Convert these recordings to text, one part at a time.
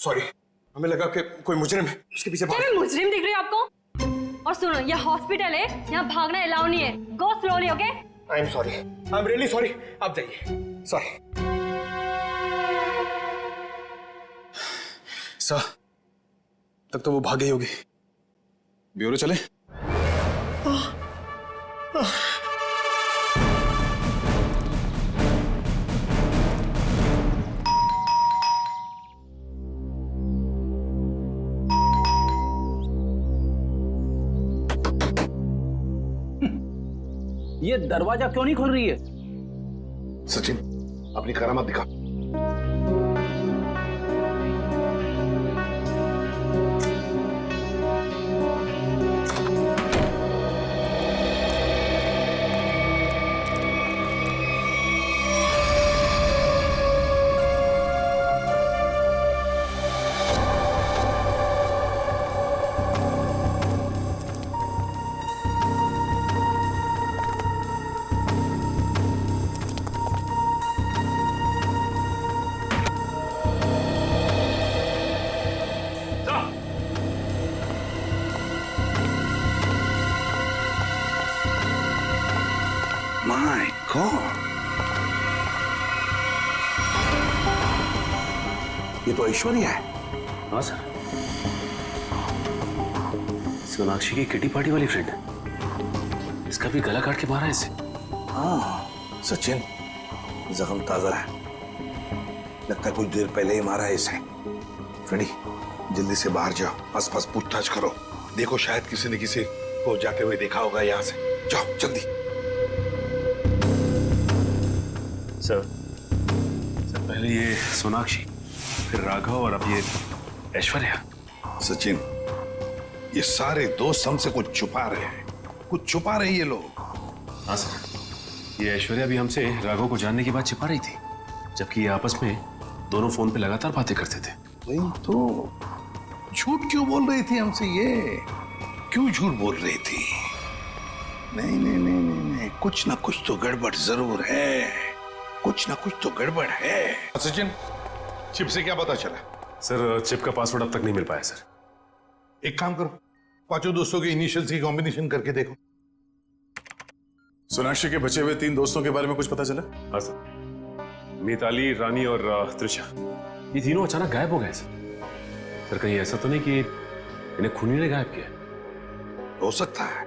Sorry, हमें लगा कि कोई मुजरिम है उसके पीछे भाग। क्या मैं मुजरिम दिख रही हूँ आपको? और सुनो, ये हॉस्पिटल है, यहाँ भागना अलाउ नहीं है। गो slowly, okay? I am sorry, I am really sorry. आप जाइए। सॉरी सर, तब तो वो भाग गई होगी। ब्यूरो चले? ये दरवाजा क्यों नहीं खुल रही है? सचिन, अपनी करामत दिखा। My God! ये तो ऐश्वर्या है। हाँ सर, सोनाक्षी की किटी पार्टी वाली फ्रेंड। इसका भी गला काट के मारा है इसे। हाँ सचिन, जख्म ताजा है, लगता है कुछ देर पहले ही मारा है इसे। फ्रेडी, जल्दी से बाहर जाओ, आसपास पूछताछ करो, देखो शायद किसी ने किसी को जाते हुए देखा होगा यहाँ से। जाओ जल्दी। सर पहले ये सोनाक्षी, फिर राघव और अब ये ऐश्वर्या। सचिन, ये सारे दोस्त हमसे कुछ छुपा रहे हैं, कुछ छुपा रहे ये लोग। हाँ सर, ये ऐश्वर्या भी हमसे राघव को जानने की बात छिपा रही थी, जबकि ये आपस में दोनों फोन पे लगातार बातें करते थे। वही तो, झूठ क्यों बोल रही थी हमसे ये? क्यों झूठ बोल रही थी? नहीं नहीं नहीं नहीं नहीं, कुछ ना कुछ तो गड़बड़ जरूर है, कुछ ना कुछ तो गड़बड़ है। सचिन, चिप से क्या पता चला? सर चिप का पासवर्ड अब तक नहीं मिल पाया सर। एक काम करो, पांचों दोस्तों के इनिशियल्स की कॉम्बिनेशन करके देखो। सोनाक्षी के बचे हुए 3 दोस्तों के बारे में कुछ पता चला? हाँ सर, मिताली, रानी और त्रिशा, ये तीनों अचानक गायब हो गए सर। कहीं ऐसा तो नहीं कि इन्हें खूनी ने गायब किया? हो सकता है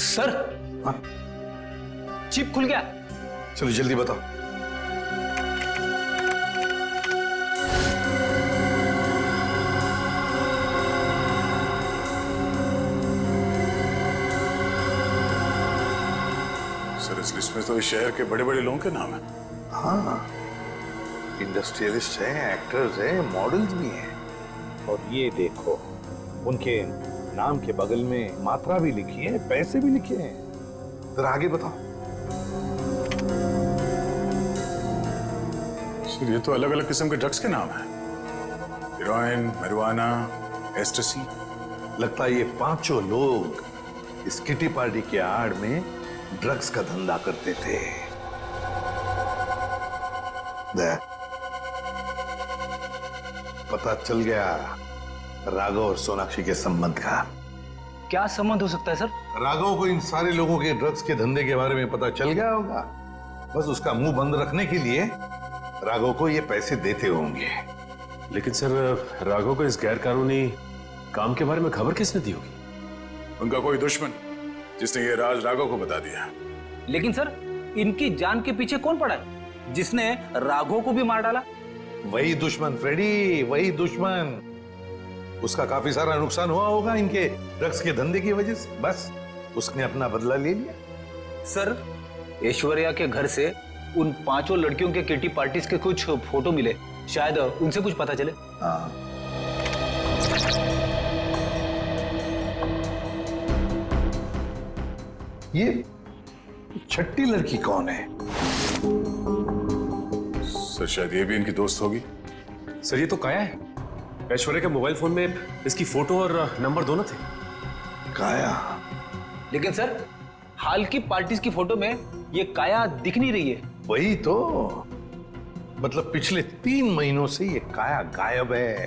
सर। हाँ? चिप खुल गया। चलो जल्दी बताओ। सर इस लिस्ट में तो इस शहर के बड़े बड़े लोगों के नाम है। हाँ, इंडस्ट्रियलिस्ट हैं, एक्टर्स हैं, मॉडल्स भी हैं। और ये देखो, उनके नाम के बगल में मात्रा भी लिखी है, पैसे भी लिखे हैं। जरा आगे बताओ। सर ये तो अलग अलग किस्म के ड्रग्स के नाम हैं। Heroin, marijuana, एस्टेसी। लगता है ये पांचों लोग इस किटी पार्टी के आड़ में ड्रग्स का धंधा करते थे। पता चल गया राघव और सोनाक्षी के संबंध का। क्या संबंध हो सकता है सर? राघव को इन सारे लोगों के ड्रग्स के धंधे के बारे में पता चल गया होगा, बस उसका मुंह बंद रखने के लिए राघव को ये पैसे देते होंगे। लेकिन सर राघव को इस गैर कानूनी काम के बारे में खबर किसने दी होगी? उनका कोई दुश्मन जिसने ये राज राघव को बता दिया। लेकिन सर इनकी जान के पीछे कौन पड़ा है जिसने राघव को भी मार डाला? वही दुश्मन फ्रेडी, वही दुश्मन। उसका काफी सारा नुकसान हुआ होगा इनके ड्रग्स के धंधे की वजह से, बस उसने अपना बदला ले लिया। सर ऐश्वर्या के घर से उन पांचों लड़कियों के किटी पार्टीज के कुछ फोटो मिले, शायद उनसे कुछ पता चले। हाँ, ये छठी लड़की कौन है? सर शायद ये भी इनकी दोस्त होगी। सर ये तो काया है। ऐश्वर्या के मोबाइल फोन में इसकी फोटो और नंबर दोनों थे। काया? लेकिन सर हाल की पार्टीज की फोटो में ये काया दिख नहीं रही है। वही तो, मतलब पिछले 3 महीनों से ये काया गायब है।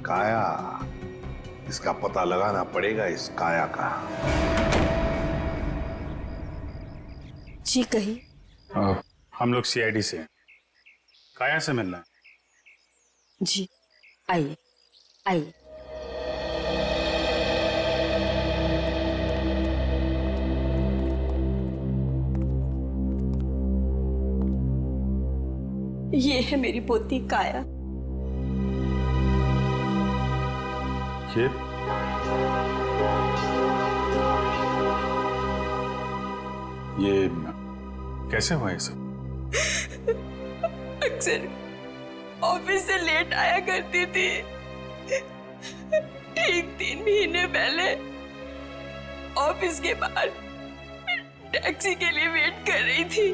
काया, इसका पता लगाना पड़ेगा, इस काया का। जी कही। हम लोग सीआईडी से हैं। काया से मिलना है। जी आइए आइए। ये है मेरी पोती काया। ये कैसे हुआ ये सब? अक्सर ऑफिस से लेट आया करती थी। ठीक 3 महीने पहले ऑफिस के बाहर टैक्सी के लिए वेट कर रही थी।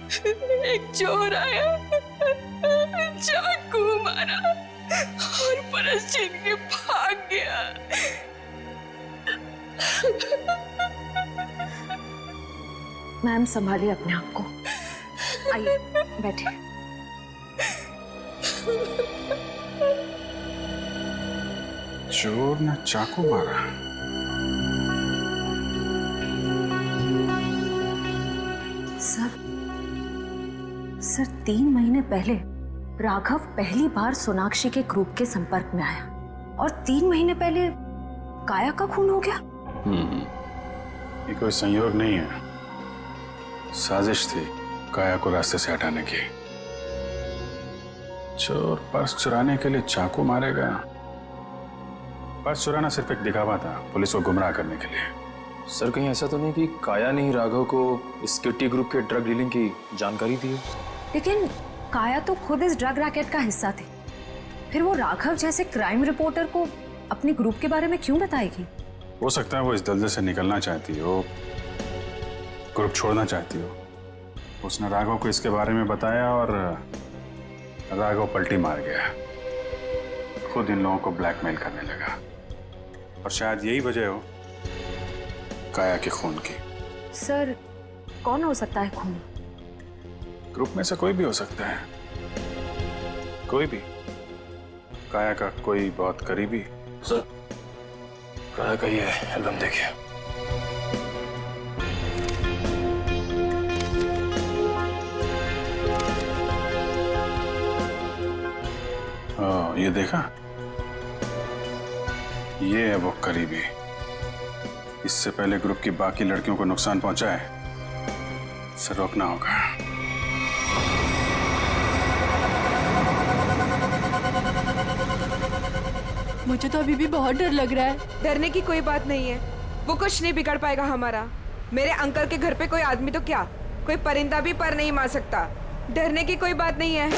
एक चोर आया, चाकू मारा और पर्स छीन के भाग गया। मैम संभालिए अपने आप को। आइए बैठे। चोर ने चाकू मारा। सर 3 महीने पहले राघव पहली बार सोनाक्षी के ग्रुप के संपर्क में आया और 3 महीने पहले काया का खून हो गया। ये कोई संयोग नहीं है, साजिश थी काया को रास्ते से हटाने की। चोर पर्स चुराने के लिए चाकू मारेगा। पर्स चुराना सिर्फ एक दिखावा था, पुलिस को गुमराह करने के लिए। सर कहीं ऐसा तो नहीं कि काया ने ही राघव को इस किट्टी ग्रुप के ड्रग डीलिंग की जानकारी दी है? लेकिन काया तो खुद इस ड्रग रैकेट का हिस्सा थी, फिर वो राघव जैसे क्राइम रिपोर्टर को अपने ग्रुप के बारे में क्यों बताएगी? हो सकता है वो इस दलदल से निकलना चाहती हो, ग्रुप छोड़ना चाहती हो। उसने राघव को इसके बारे में बताया और राघव पलटी मार गया, खुद इन लोगों को ब्लैकमेल करने लगा। और शायद यही वजह हो काया के खून की। सर कौन हो सकता है खून? ग्रुप में से कोई भी हो सकता है, कोई भी। काया का कोई बहुत करीबी। सर काया का ये एल्बम देखिए। ये देखा, ये है वो करीबी। इससे पहले ग्रुप की बाकी लड़कियों को नुकसान पहुंचा है, इसे रोकना होगा। मुझे तो अभी भी बहुत डर लग रहा है। डरने की कोई बात नहीं है, वो कुछ नहीं बिगाड़ पाएगा हमारा। मेरे अंकल के घर पे कोई आदमी तो क्या, कोई परिंदा भी पर नहीं मार सकता। डरने की कोई बात नहीं है।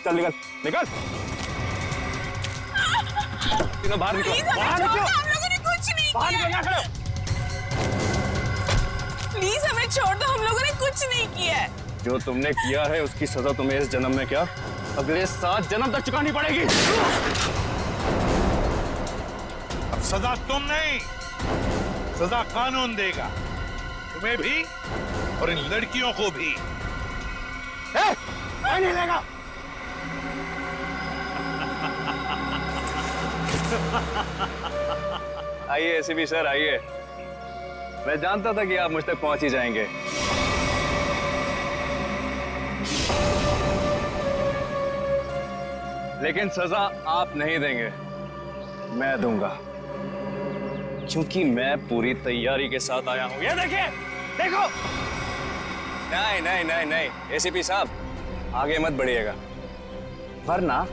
चल निकल निकल, बाहर निकलो, बाहर निकलो। हम लोगों ने कुछ नहीं बाहर निकलना। प्लीज हमें छोड़ दो, हम लोगों ने कुछ नहीं किया है। जो तुमने किया है उसकी सजा तुम्हें इस जन्म में क्या, अगले 7 जन्म तक चुकानी पड़ेगी। अब सजा तुम नहीं, सजा कानून देगा, तुम्हें भी और इन लड़कियों को भी। नहीं लेगा। आइए एसीपी सर आइए, मैं जानता था कि आप मुझ तक पहुंच ही जाएंगे। लेकिन सजा आप नहीं देंगे, मैं दूंगा, क्योंकि मैं पूरी तैयारी के साथ आया हूं। ये देखिए, देखो। नहीं नहीं नहीं नहीं एसीपी साहब आगे मत बढ़िएगा, वरना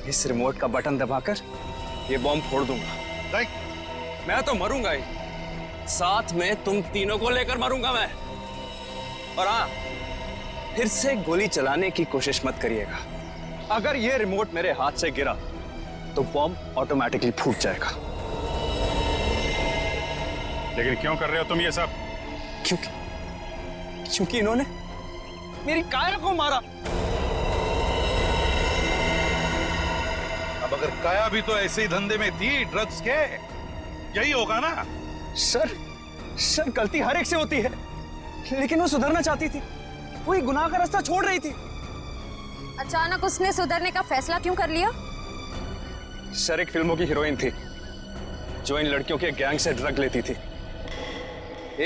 इस रिमोट का बटन दबाकर ये बॉम्ब फोड़ दूंगा। मैं तो मरूंगा ही, साथ में तुम तीनों को लेकर मरूंगा मैं। और हाँ, फिर से गोली चलाने की कोशिश मत करिएगा। अगर ये रिमोट मेरे हाथ से गिरा तो बॉम्ब ऑटोमेटिकली फूट जाएगा। लेकिन क्यों कर रहे हो तुम ये सब? क्योंकि इन्होंने मेरी काया को मारा। मगर काया भी तो ऐसे ही धंधे में थी, ड्रग्स के। यही होगा ना? सर गलती हर एक से होती है, लेकिन वो सुधरना चाहती थी, वो गुनाह का रास्ता छोड़ रही थी। अचानक उसने सुधरने का फैसला क्यों कर लिया? सर एक फिल्मों की हीरोइन थी जो इन लड़कियों के गैंग से ड्रग लेती थी।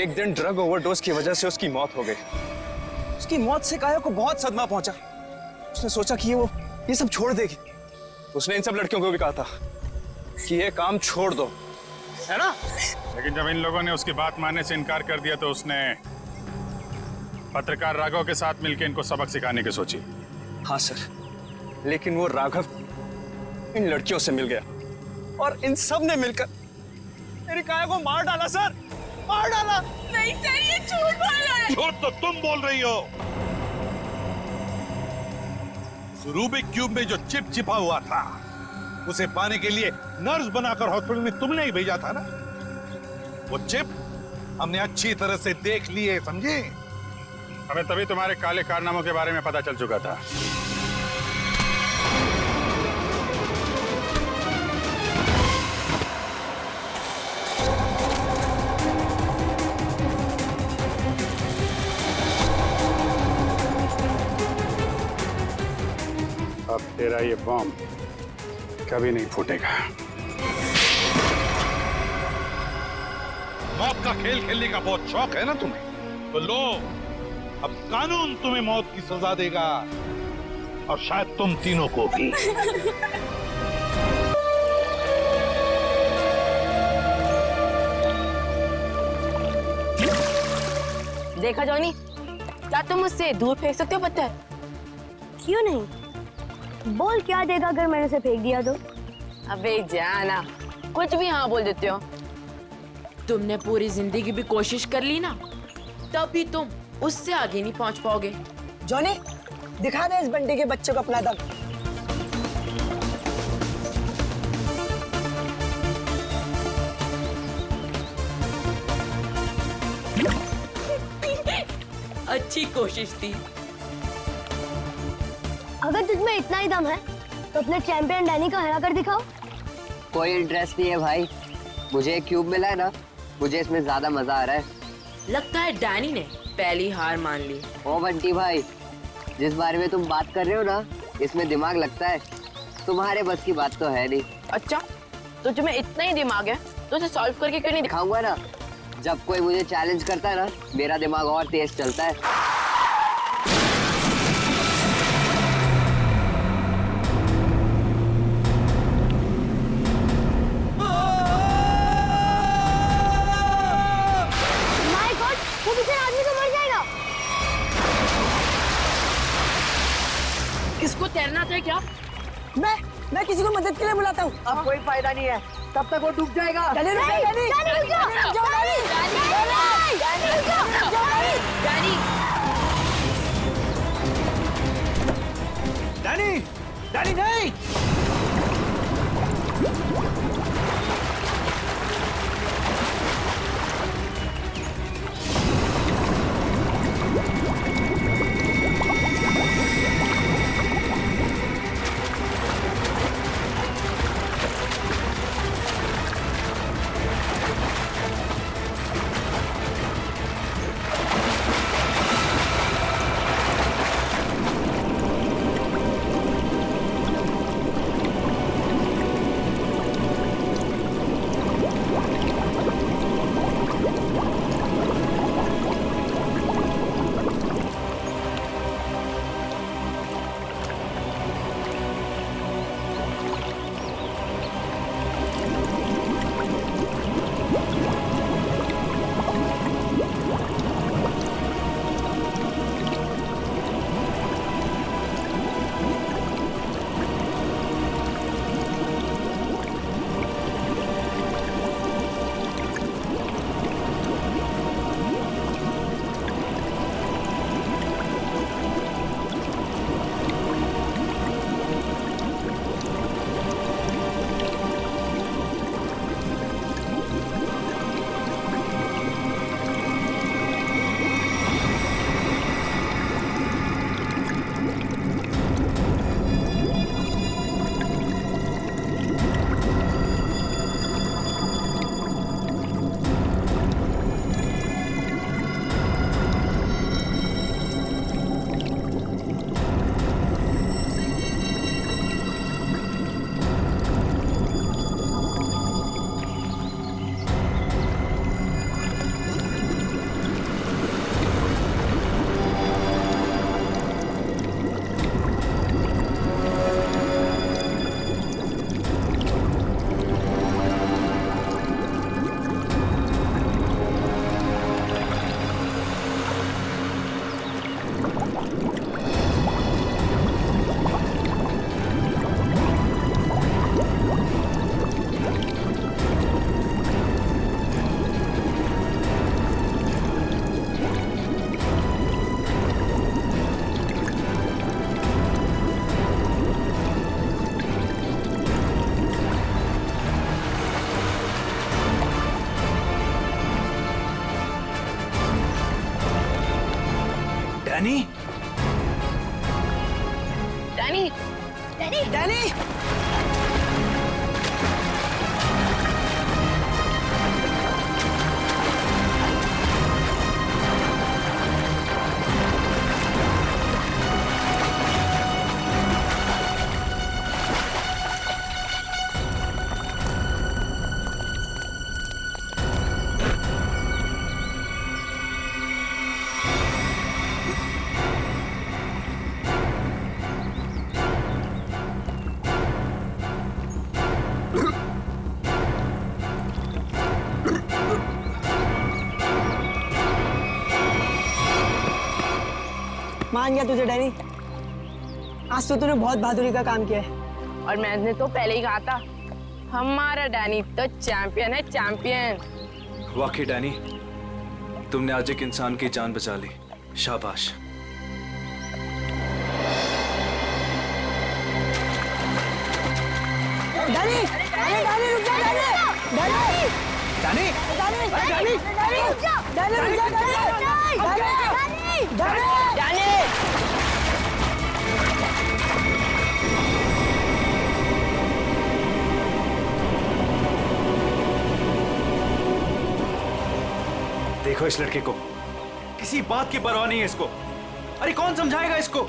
एक दिन ड्रग ओवरडोज की वजह से उसकी मौत हो गई। उसकी मौत से काया को बहुत सदमा पहुंचा। उसने सोचा कि वो ये सब छोड़ देगी। उसने इन सब लड़कियों को भी कहा था कि ये काम छोड़ दो, है ना? लेकिन जब इन लोगों ने उसकी बात मानने से इनकार कर दिया तो उसने पत्रकार राघव के साथ मिलकर इनको सबक सिखाने की सोची। हाँ सर, लेकिन वो राघव इन लड़कियों से मिल गया और इन सब ने मिलकर मेरी काया को मार डाला सर, मार डाला। नहीं सर, ये झूठ बोल रहा है। झूठ तो तुम बोल रही हो। रूबिक क्यूब में जो चिप छिपा हुआ था उसे पाने के लिए नर्स बनाकर हॉस्पिटल में तुमने ही भेजा था ना? वो चिप हमने अच्छी तरह से देख ली है, समझे? हमें तभी तुम्हारे काले कारनामों के बारे में पता चल चुका था। अब तेरा ये बॉम्ब कभी नहीं फूटेगा। मौत का खेल खेलने का बहुत शौक है ना तुम्हें, तो लो, अब कानून तुम्हें मौत की सजा देगा, और शायद तुम तीनों को भी। देखा जॉनी, क्या तुम मुझसे दूर फेंक सकते हो पत्थर? क्यों नहीं? बोल क्या देगा अगर मैंने उसे फेंक दिया तो? अबे जाना, कुछ भी हाँ बोल देते हो। तुमने पूरी जिंदगी भी कोशिश कर ली ना, तब भी तुम उससे आगे नहीं पहुंच पाओगे। जॉनी, दिखा दे इस बंटी के बच्चे को अपना दम। अच्छी कोशिश थी। अगर तुझमें इतना ही दम है तो अपने चैंपियन डैनी का हरा कर दिखाओ। कोई इंटरेस्ट नहीं है भाई, मुझे एक क्यूब मिला है ना, मुझे इसमें ज्यादा मजा आ रहा है। लगता है डैनी ने पहली हार मान ली। ओ बंटी भाई, जिस बारे में तुम बात कर रहे हो ना, इसमें दिमाग लगता है, तुम्हारे बस की बात तो है नहीं। अच्छा, तो तुम्हें इतना ही दिमाग है तो उसे सॉल्व करके क्यों नहीं दिखाऊंगा ना? जब कोई मुझे चैलेंज करता है ना, मेरा दिमाग और तेज चलता है। इसको तैरना था क्या? मैं किसी को मदद के लिए बुलाता हूँ। अब कोई फायदा नहीं है, तब तक वो डूब जाएगा। डैनी नहीं। डैनी डैनी डैनी डैनी मान गया तुझे डैनी, आज तो तूने बहुत बहादुरी का काम किया है। और मैंने तो पहले ही कहा था, हमारा डैनी तो चैंपियन है, चैंपियन। वाकई डैनी, तुमने आज एक इंसान की जान बचा ली, शाबाश। डैनी डैनी डैनी रुक जा Danny Danny Danny Danny Danny रुक जा डैनी रुक जा डैनी डैनी देखो इस लड़के को, किसी बात की परवाह नहीं है इसको। अरे कौन समझाएगा इसको?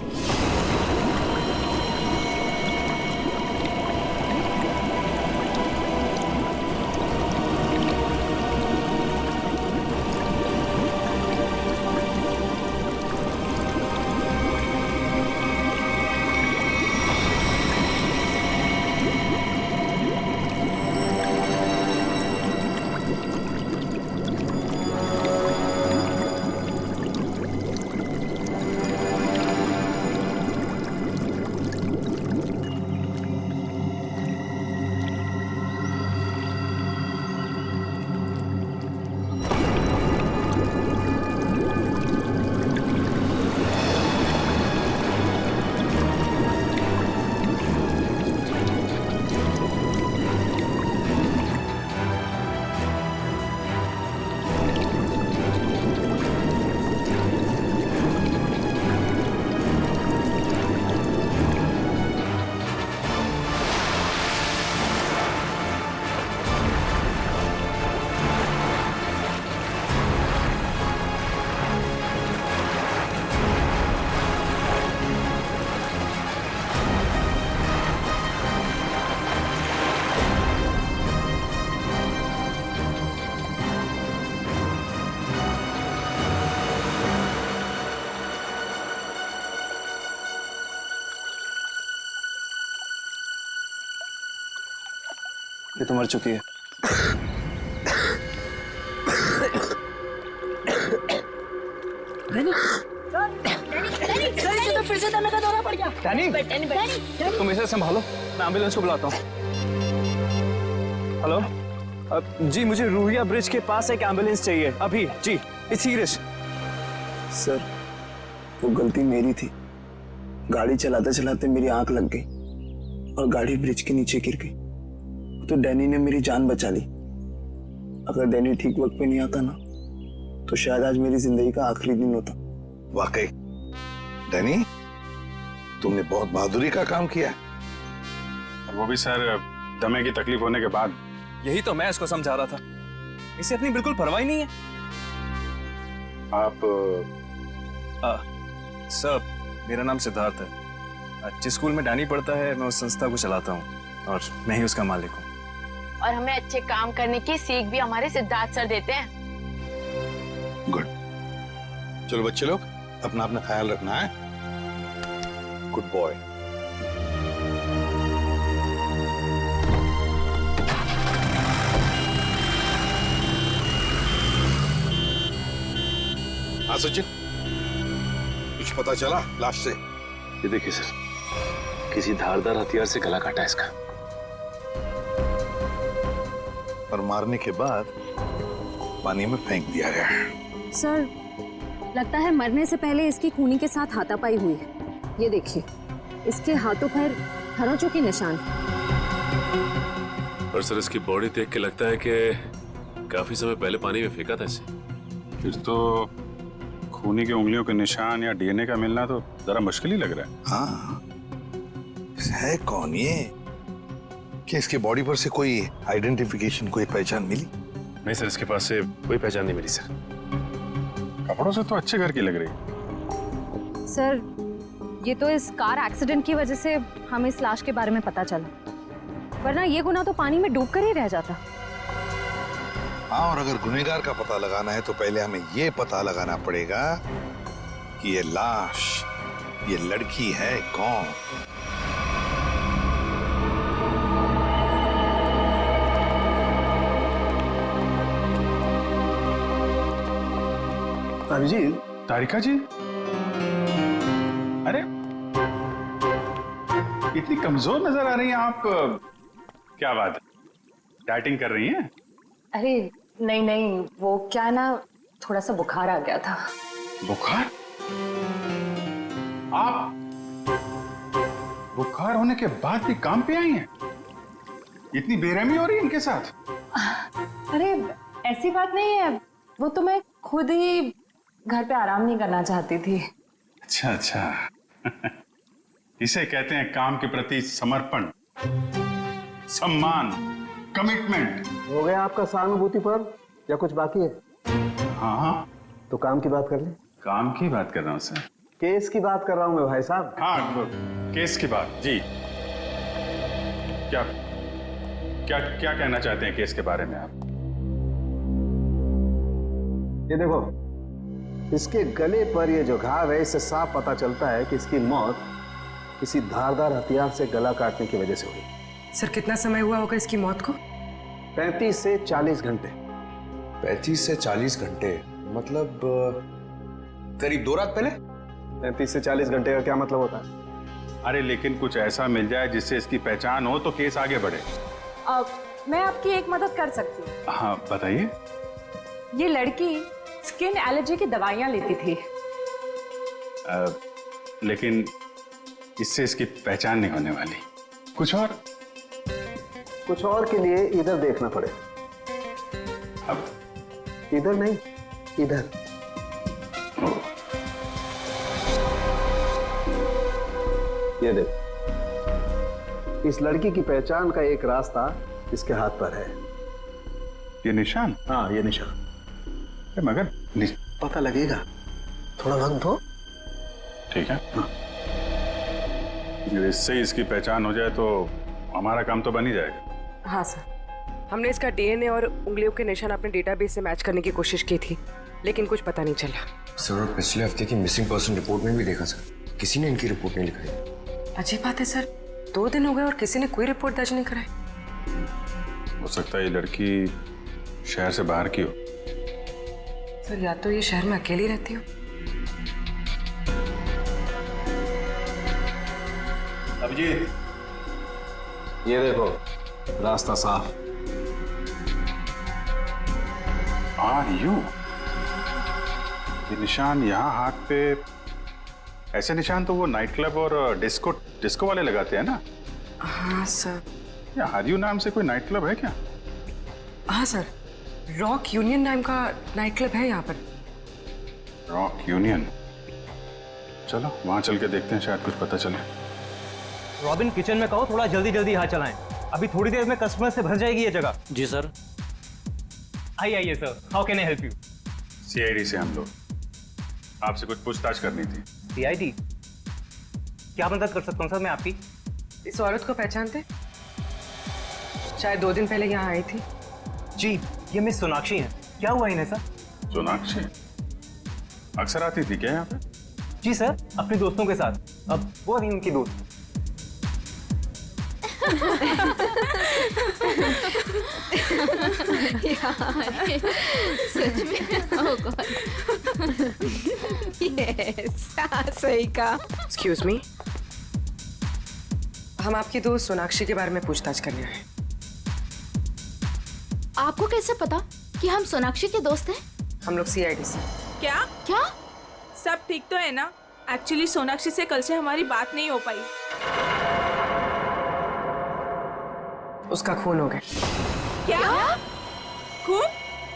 ये तो मर चुकी है। तो फिर से दमे का दौरा पड़ गया। डैनी, तुम इसे संभालो, मैं एम्बुलेंस को बुलाता हूँ। हेलो, जी मुझे रूहिया ब्रिज के पास एक एम्बुलेंस चाहिए अभी। जी, इट्स सीरियस। सर, वो गलती मेरी थी। गाड़ी चलाते चलाते मेरी आंख लग गई और गाड़ी ब्रिज के नीचे गिर गई। तो डैनी ने मेरी जान बचा ली। अगर डैनी ठीक वक्त पे नहीं आता ना, तो शायद आज मेरी जिंदगी का आखिरी दिन होता। वाकई डैनी, तुमने बहुत बहादुरी का काम किया। और वो भी सर दमे की तकलीफ होने के बाद। यही तो मैं इसको समझा रहा था, इसे अपनी बिल्कुल परवाह ही नहीं है। आप सर, मेरा नाम सिद्धार्थ है। जिस स्कूल में डैनी पढ़ता है, मैं उस संस्था को चलाता हूँ और मैं ही उसका मालिक हूँ। और हमें अच्छे काम करने की सीख भी हमारे सिद्धार्थ सर देते हैं। गुड। चलो बच्चे लोग, अपना अपना ख्याल रखना है। Good boy. हाँ सचिन, कुछ पता चला लाश से? ये देखिए सर, किसी धारदार हथियार से गला काटा है इसका। और मारने के बाद पानी में फेंक दिया गया है। सर, लगता है मरने से पहले इसकी खूनी के साथ हाथापाई हुई है। ये देखिए, इसके हाथों पर खरोंचों के निशान। और सर, इसकी बॉडी देख के लगता है कि काफी समय पहले पानी में फेंका था इसे। फिर तो खूनी की उंगलियों के निशान या डीएनए का मिलना तो जरा मुश्किल ही लग रहा है। हाँ, है कौन ये? क्या इसके बॉडी पर से कोई आइडेंटिफिकेशन, कोई पहचान मिली? नहीं सर, इसके पास से कोई पहचान नहीं मिली सर। कपड़ों से तो अच्छे घर की लग रही है। सर, ये तो इस कार एक्सीडेंट की वजह से हमें इस लाश के बारे में पता चला, वरना ये गुनाह तो पानी में डूबकर ही रह जाता। हाँ, और अगर गुनहगार का पता लगाना है तो पहले हमें ये पता लगाना पड़ेगा कि ये लाश, ये लड़की है कौन। अभिजीत, तारिका जी, अरे इतनी कमजोर नजर आ रही हैं आप। क्या बात है, डाइटिंग कर रही हैं? अरे नहीं नहीं, वो क्या है ना, थोड़ा सा बुखार आ गया था। बुखार? आप बुखार होने के बाद भी काम पे आई हैं? इतनी बेरहमी हो रही है इनके साथ? अरे ऐसी बात नहीं है, वो तो मैं खुद ही घर पे आराम नहीं करना चाहती थी। अच्छा अच्छा इसे कहते हैं काम के प्रति समर्पण, सम्मान, कमिटमेंट। हो गया आपका सहानुभूति पर या कुछ बाकी है? हाँ हाँ, तो काम की बात कर ले। काम की बात कर रहा हूँ सर। केस की बात कर रहा हूँ मैं भाई साहब। हाँ, केस की बात जी। क्या क्या क्या कहना चाहते हैं केस के बारे में आप? ये देखो, इसके गले पर ये जो घाव है, इससे साफ पता चलता है कि इसकी मौत किसी धारदार हथियार से गला काटने की वजह से हुई। सर, कितना समय हुआ होगा इसकी मौत को? 35 से 40 घंटे। 35 से 40 घंटे मतलब करीब 2 रात पहले। 35 से 40 घंटे का क्या मतलब होता है? अरे लेकिन कुछ ऐसा मिल जाए जिससे इसकी पहचान हो तो केस आगे बढ़े। मैं आपकी एक मदद कर सकती हूँ। हाँ बताइए। ये लड़की स्किन एलर्जी की दवाइयाँ लेती थी। लेकिन इससे इसकी पहचान नहीं होने वाली। कुछ और के लिए इधर देखना पड़ेगा। अब इधर नहीं, इधर। ये देख, इस लड़की की पहचान का एक रास्ता इसके हाथ पर है। ये निशान? हाँ, ये निशान। मगर पता लगेगा, थोड़ा वक्त दो। ठीक है। इससे इसकी पहचान हो जाए तो हमारा काम तो बन ही जाएगा। हाँ सर, हमने इसका डीएनए और उंगलियों के निशान अपने डेटाबेस से मैच करने की कोशिश की थी, लेकिन कुछ पता नहीं चला। सर, पिछले हफ्ते की मिसिंग पर्सन रिपोर्ट में भी देखा सर, किसी ने इनकी रिपोर्ट नहीं लिखाई। अजीब बात है सर, 2 दिन हो गए और किसी ने कोई रिपोर्ट दर्ज नहीं कराई। हो सकता है ये लड़की शहर से बाहर की हो। सर, या तो ये शहर में अकेली रहती हो। अभिजीत, ये देखो, रास्ता साफ। यू ये निशान यहाँ हाथ पे, ऐसे निशान तो वो नाइट क्लब और डिस्को वाले लगाते हैं ना? हाँ सर। या हार्यू नाम से कोई नाइट क्लब है क्या? हाँ सर, रॉक यूनियन नाम का नाइट क्लब है यहाँ पर। Rock union? चलो वहां चल के देखते हैं, शायद कुछ पता चले। रॉबिन, किचन में कहो थोड़ा जल्दी जल्दी यहाँ चलाएं। अभी थोड़ी देर में कस्टमर से भर जाएगी ये जगह। जी सर। आइए sir, how can I help you? CID से हम लोग, आपसे कुछ पूछताछ करनी थी। सीआईडी? क्या मदद कर सकता हूँ सर मैं आपकी? इस औरत को पहचानते? शायद 2 दिन पहले यहाँ आई थी। जी, ये मिस सोनाक्षी हैं। क्या हुआ इन्हें सर? सोनाक्षी अक्सर आती थी क्या यहाँ पे? जी सर, अपने दोस्तों के साथ। अब वो अभी उनकी दोस्त। सच में? Oh God. Yes, सही कहा। Excuse me, हम आपकी दोस्त सोनाक्षी के बारे में पूछताछ कर रहे हैं। आपको कैसे पता कि हम सोनाक्षी के दोस्त हैं? हम लोग सीआईडी से। क्या? सब ठीक तो है ना? एक्चुअली सोनाक्षी से कल से हमारी बात नहीं हो पाई। उसका खून हो गया। क्या? खून?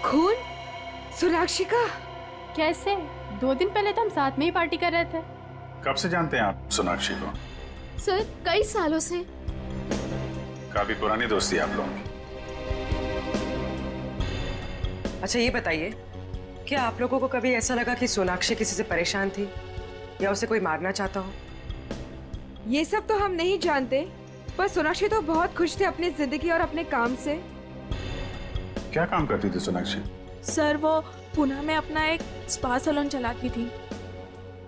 खून? सोनाक्षी का? कैसे? 2 दिन पहले तो हम साथ में ही पार्टी कर रहे थे। कब से जानते हैं आप सोनाक्षी को? सर कई सालों से। काफी पुरानी दोस्ती है आप लोगों की। अच्छा ये बताइए, क्या आप लोगों को कभी ऐसा लगा कि सोनाक्षी किसी से परेशान थी या उसे कोई मारना चाहता हो? ये सब तो हम नहीं जानते, पर सोनाक्षी तो बहुत खुश थे अपनी जिंदगी और अपने काम से। क्या काम करती थी सोनाक्षी? सर वो पुणे में अपना एक स्पा सैलून चलाती थी।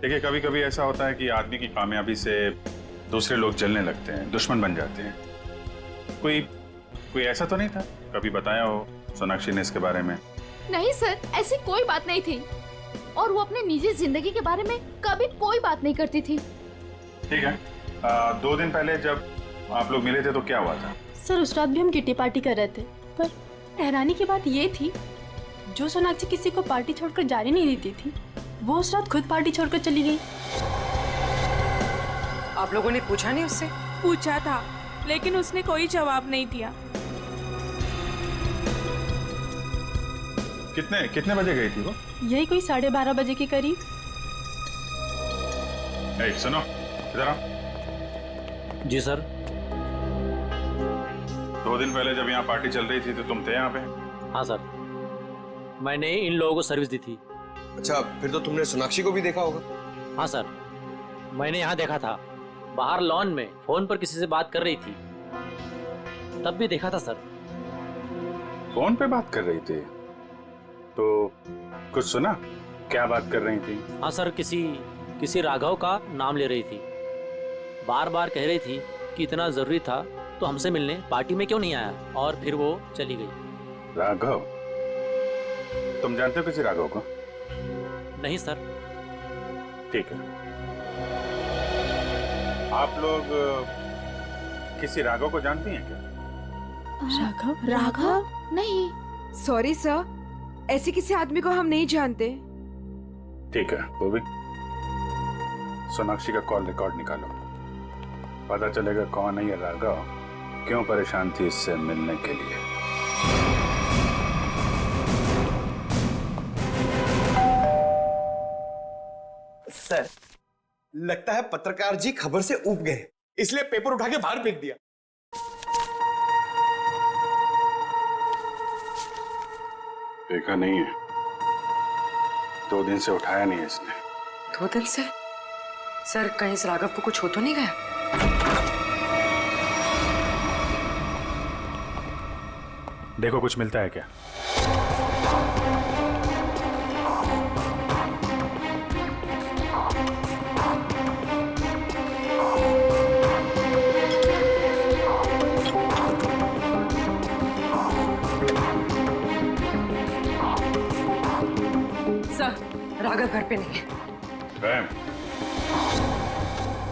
देखिए, कभी कभी ऐसा होता है कि आदमी की कामयाबी से दूसरे लोग जलने लगते हैं, दुश्मन बन जाते हैं। कोई ऐसा तो नहीं था कभी बताया हो सोनाक्षी ने इसके बारे में? नहीं सर, ऐसी कोई बात नहीं थी, और वो अपने निजी जिंदगी के बारे में कभी कोई बात नहीं करती थी। ठीक है, 2 दिन पहले जब आप लोग मिले थे तो क्या हुआ था? सर उस रात भी हम किटी पार्टी कर रहे थे, पर हैरानी की बात ये थी, जो सोनाक्षी किसी को पार्टी छोड़कर जाने नहीं देती थी, वो उस रात खुद पार्टी छोड़कर चली गई। आप लोगों ने पूछा नहीं उससे? पूछा था, लेकिन उसने कोई जवाब नहीं दिया। कितने बजे गई थी वो? यही कोई 12:30 बजे के करीब। सुनो, इधर आओ। जी सर। 2 दिन पहले जब यहाँ पार्टी चल रही थी तो तुम थे यहाँ पे? हाँ सर, मैंने इन लोगों को सर्विस दी थी। अच्छा, फिर तो तुमने सोनाक्षी को भी देखा होगा? हाँ सर, मैंने यहाँ देखा था, बाहर लॉन में फोन पर किसी से बात कर रही थी, तब भी देखा था सर। फोन पे बात कर रही थी तो कुछ सुना? क्या बात कर रही थी? हाँ सर, किसी राघव का नाम ले रही थी, बार बार कह रही थी कि इतना जरूरी था तो हमसे मिलने पार्टी में क्यों नहीं आया, और फिर वो चली गई। राघव? तुम जानते हो किसी राघव को? नहीं सर। ठीक है, आप लोग किसी राघव को जानती हैं क्या? राघव? नहीं। सॉरी सर, ऐसे किसी आदमी को हम नहीं जानते। ठीक है, वो भी सोनाक्षी का कॉल रिकॉर्ड निकालो, पता चलेगा कौन है ये राघव, क्यों परेशान थी इससे मिलने के लिए। सर, लगता है पत्रकार जी खबर से ऊब गए, इसलिए पेपर उठा के बाहर फेंक दिया। देखा नहीं है, 2 दिन से उठाया नहीं है इसने। 2 दिन से? सर कहीं इस राघव को कुछ हो तो नहीं गया? देखो कुछ मिलता है क्या? सर राघव घर पे नहीं है।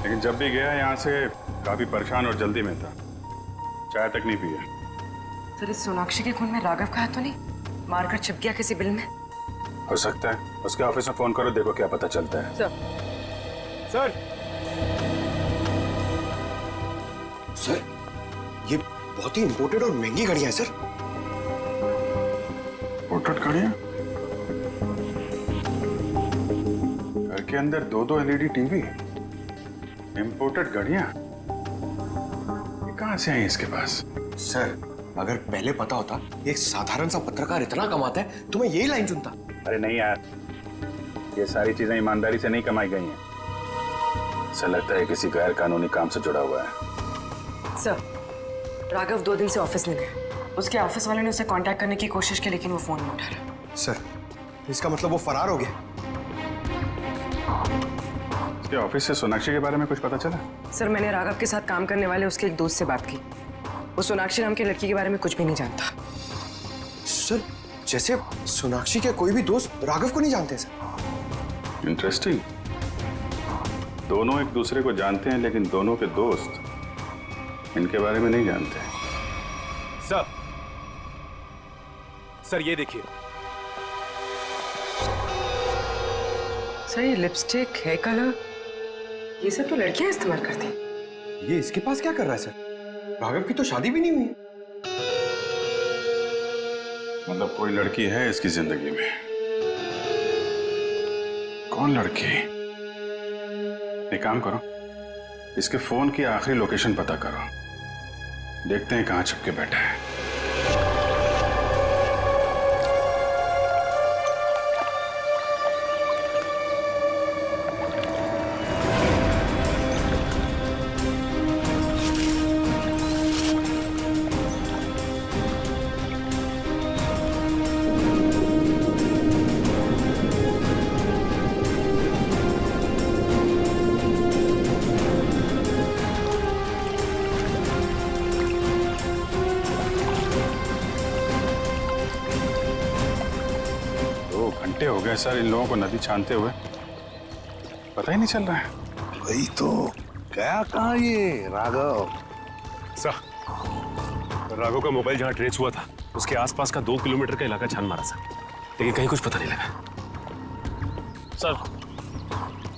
लेकिन जब भी गया यहाँ से काफी परेशान और जल्दी में था, चाय तक नहीं पिया। सर इस सोनाक्षी के खून में राघव का हाथ तो नहीं? मारकर छिप गया किसी बिल में? हो सकता है, उसके ऑफिस में फोन करो, देखो क्या पता चलता है। सर सर, ये बहुत ही इंपोर्टेड और महंगी घड़ियां हैं सर। इंपोर्टेड घड़ियां? घर के अंदर 2-2 LED टीवी, इंपोर्टेड घड़ियां, ये कहां से आई इसके पास? सर अगर पहले पता होता एक साधारण सा पत्रकार इतना कमाता है तो मैं यही लाइन चुनता। अरे नहीं यार, ये सारी चीजें ईमानदारी से नहीं कमाई गई हैं। ऐसा लगता है किसी गैर कानूनी काम से जुड़ा हुआ है। सर राघव 2 दिन से ऑफिस नहीं गया, उसके ऑफिस वाले ने उसे कांटेक्ट करने की कोशिश की लेकिन वो फोन नहीं उठा रहा। सर इसका मतलब वो फरार हो गया? उसके ऑफिस से सोनाक्षी के बारे में कुछ पता चला? सर मैंने राघव के साथ काम करने वाले उसके एक दोस्त से बात की, वो सोनाक्षी नाम की लड़की के बारे में कुछ भी नहीं जानता। सर जैसे सोनाक्षी के कोई भी दोस्त राघव को नहीं जानते सर। इंटरेस्टिंग, दोनों एक दूसरे को जानते हैं लेकिन दोनों के दोस्त इनके बारे में नहीं जानते। सर ये देखिए। सर ये लिपस्टिक, हेयर कलर, ये सब तो लड़कियां इस्तेमाल करती हैं। ये इसके पास क्या कर रहा है सर? राघव की तो शादी भी नहीं हुई। मतलब कोई लड़की है इसकी जिंदगी में, कौन लड़की? एक काम करो, इसके फोन की आखिरी लोकेशन पता करो, देखते हैं कहां छिपके बैठा है। घंटे हो गए सर इन लोगों को नदी छानते हुए, पता ही नहीं चल रहा है। वही तो, गया कहाँ ये राघव? सर, राघव का मोबाइल जहाँ ट्रेस हुआ था उसके आसपास का 2 किलोमीटर का इलाका छान मारा सर, लेकिन कहीं कुछ पता नहीं लगा। सर,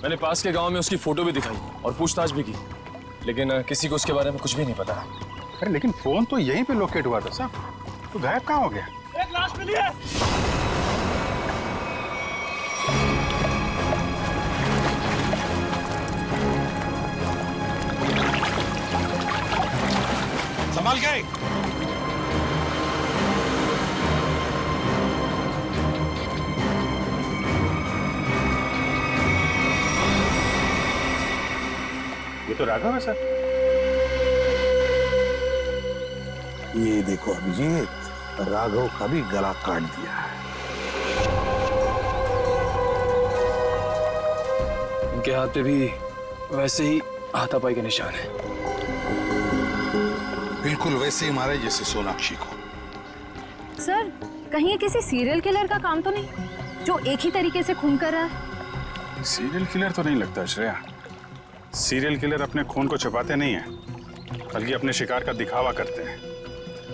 मैंने पास के गांव में उसकी फोटो भी दिखाई और पूछताछ भी की, लेकिन किसी को उसके बारे में कुछ भी नहीं पता। अरे लेकिन फोन तो यहीं पे लोकेट हुआ था सर, तो गायब कहाँ हो गया? एक लाश मिली है। संभाल गए। ये तो राघव है सर। ये देखो अभिजीत, राघव का भी गला काट दिया है। इनके हाथ पे भी वैसे ही हाथापाई के निशान है, बिल्कुल वैसे ही मारे जैसे सोनाक्षी को। सर, कहीं ये किसी सीरियल किलर का काम तो नहीं जो एक ही तरीके से खून कर रहा है? सीरियल किलर तो नहीं लगता श्रेया। सीरियल किलर अपने खून को छुपाते नहीं हैं, बल्कि अपने शिकार का दिखावा करते हैं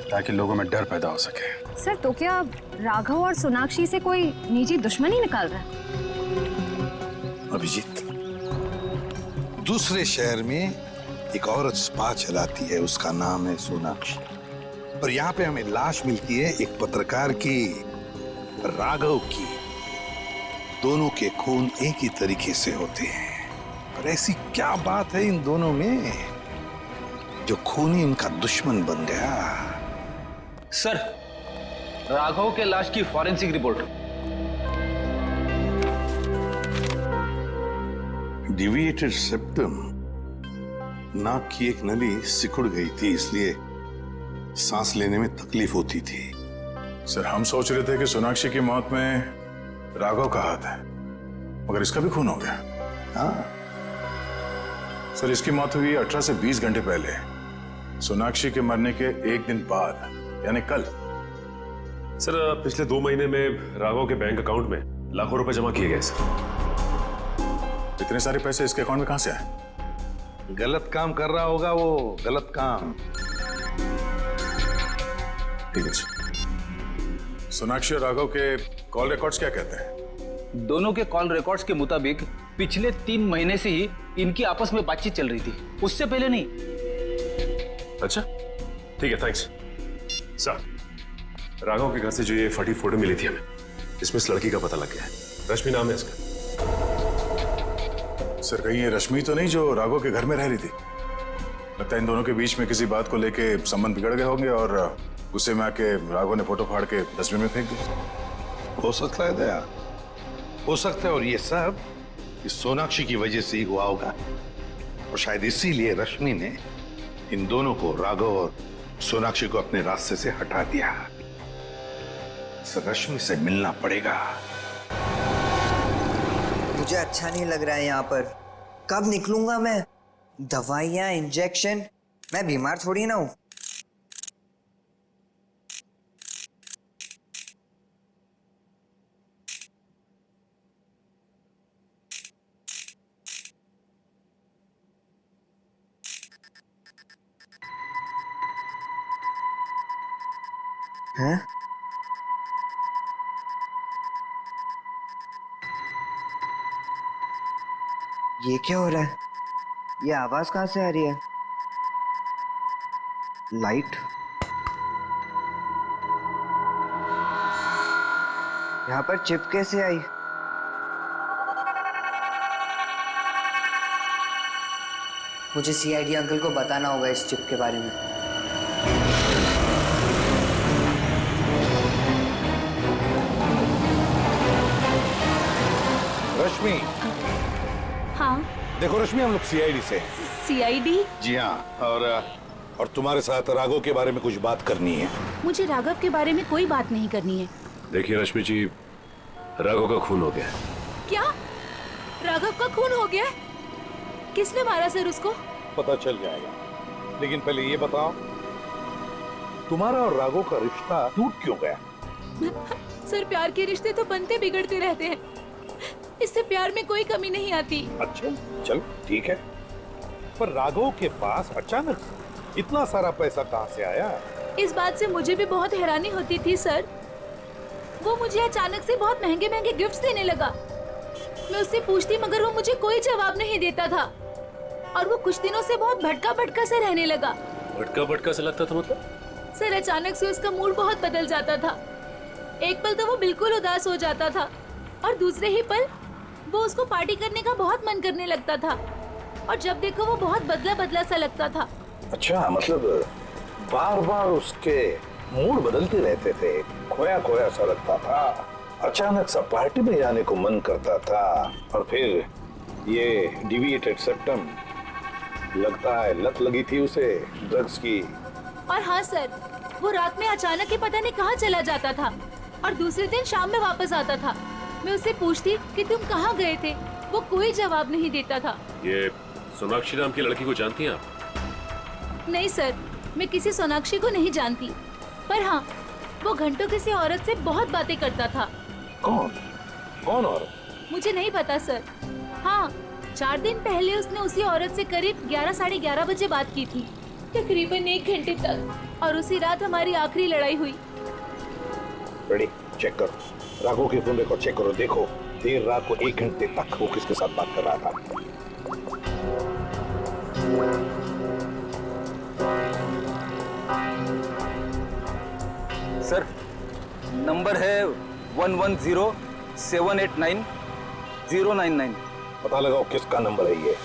ताकि लोगों में डर पैदा हो सके। सर, तो क्या राघव और सोनाक्षी से कोई निजी दुश्मनी निकाल रहा है? अभिजीत, दूसरे शहर में एक औरत स्पा चलाती है, उसका नाम है सोनाक्षी, और यहाँ पे हमें लाश मिलती है एक पत्रकार की, राघव की। दोनों के खून एक ही तरीके से होते हैं, पर ऐसी क्या बात है इन दोनों में जो खूनी उनका दुश्मन बन गया? सर, राघव के लाश की फॉरेंसिक रिपोर्ट। डिविएटेड सेप्टम, नाक की एक नली सिकुड़ गई थी, इसलिए सांस लेने में तकलीफ होती थी। सर, हम सोच रहे थे कि सोनाक्षी की मौत में राघव का हाथ है, मगर इसका भी खून हो गया। हाँ सर, इसकी मौत हुई 18 से 20 घंटे पहले, सोनाक्षी के मरने के एक दिन बाद, यानी कल। सर, पिछले 2 महीने में राघव के बैंक अकाउंट में लाखों रुपए जमा किए गए सर। इतने सारे पैसे इसके अकाउंट में कहां से आए? गलत काम कर रहा होगा वो, गलत काम। ठीक है। सोनाक्षी और राघव के कॉल रिकॉर्ड्स क्या कहते हैं? दोनों के कॉल रिकॉर्ड्स के मुताबिक पिछले 3 महीने से ही इनकी आपस में बातचीत चल रही थी, उससे पहले नहीं। अच्छा, ठीक है, थैंक्स। सर, राघव के घर से जो ये फटी फोटो मिली थी हमें, इसमें इस लड़की का पता लग गया है। रश्मि नाम है इसका। सर, कहीं ये रश्मि तो नहीं जो राघव के घर में रह रही थी? लगता है इन दोनों के बीच में किसी बात को लेके संबंध बिगड़ गए होंगे और गुस्से में आके राघव ने फोटो फाड़ के डस्टबिन में फेंक दिया। हो सकता है दया, हो सकता है, और ये सब इस सोनाक्षी की वजह से ही हुआ होगा, और शायद इसीलिए रश्मि ने इन दोनों को, राघव और सोनाक्षी को, अपने रास्ते से हटा दिया। रश्मि से मिलना पड़ेगा। मुझे अच्छा नहीं लग रहा है यहाँ पर। कब निकलूंगा मैं? दवाइयाँ, इंजेक्शन, मैं बीमार थोड़ी ना हूँ। हैं? ये क्या हो रहा है? ये आवाज कहाँ से आ रही है? लाइट यहाँ पर चिप कैसे आई? मुझे सीआईडी अंकल को बताना होगा इस चिप के बारे में। रश्मि, हाँ। देखो रश्मि, हम लोग सीआईडी से। सीआईडी? जी हाँ, और तुम्हारे साथ राघव के बारे में कुछ बात करनी है। मुझे राघव के बारे में कोई बात नहीं करनी है। देखिए रश्मि जी, राघव का खून हो गया। क्या? राघव का खून हो गया? किसने मारा सर उसको? पता चल जाएगा, लेकिन पहले ये बताओ, तुम्हारा और राघव का रिश्ता टूट क्यों गया? सर, प्यार के रिश्ते तो बनते बिगड़ते रहते हैं, इससे प्यार में कोई कमी नहीं आती। अच्छा, चलो ठीक है, पर राघव के पास अचानक इतना सारा पैसा कहाँ से आया? इस बात से मुझे भी बहुत हैरानी होती थी सर। वो मुझे अचानक से बहुत महंगे महंगे गिफ्ट्स देने लगा। मैं उससे पूछती मगर वो मुझे कोई जवाब नहीं देता था, और वो कुछ दिनों से बहुत भटका भटका से रहने लगा। भटका भटका से लगता था मतलब? सर, अचानक से उसका मूड बहुत बदल जाता था। एक पल तो वो बिल्कुल उदास हो जाता था, और दूसरे ही पल वो उसको पार्टी करने का बहुत मन करने लगता था, और जब देखो वो बहुत बदला बदला सा लगता था। अच्छा, मतलब बार बार उसके मूड बदलते रहते थे, खोया खोया सा लगता था, अचानक सा पार्टी में जाने को मन करता था, और फिर ये डिविएटेड सेप्टम, लगता है लत लगी थी उसे ड्रग्स की। और हाँ सर, वो रात में अचानक ही पता नहीं कहाँ चला जाता था, और दूसरे दिन शाम में वापस आता था। मैं उससे पूछती कि तुम कहाँ गए थे, वो कोई जवाब नहीं देता था। ये सोनाक्षी नाम की लड़की को जानती हैं आप? नहीं सर, मैं किसी सोनाक्षी को नहीं जानती, पर हाँ, वो घंटों किसी औरत से बहुत बातें करता था। कौन? कौन औरत? मुझे नहीं पता सर। हाँ, 4 दिन पहले उसने उसी औरत से करीब 11 साढ़े 11 बजे बात की थी, तकरीबन 1 घंटे तक, और उसी रात हमारी आखिरी लड़ाई हुई। रेडी, चेक करो, राघव के फोन रिकॉर्ड चेक करो, देखो देर रात को 1 घंटे तक वो किसके साथ बात कर रहा था। सर, नंबर है 110789 099। पता लगाओ किसका नंबर है ये।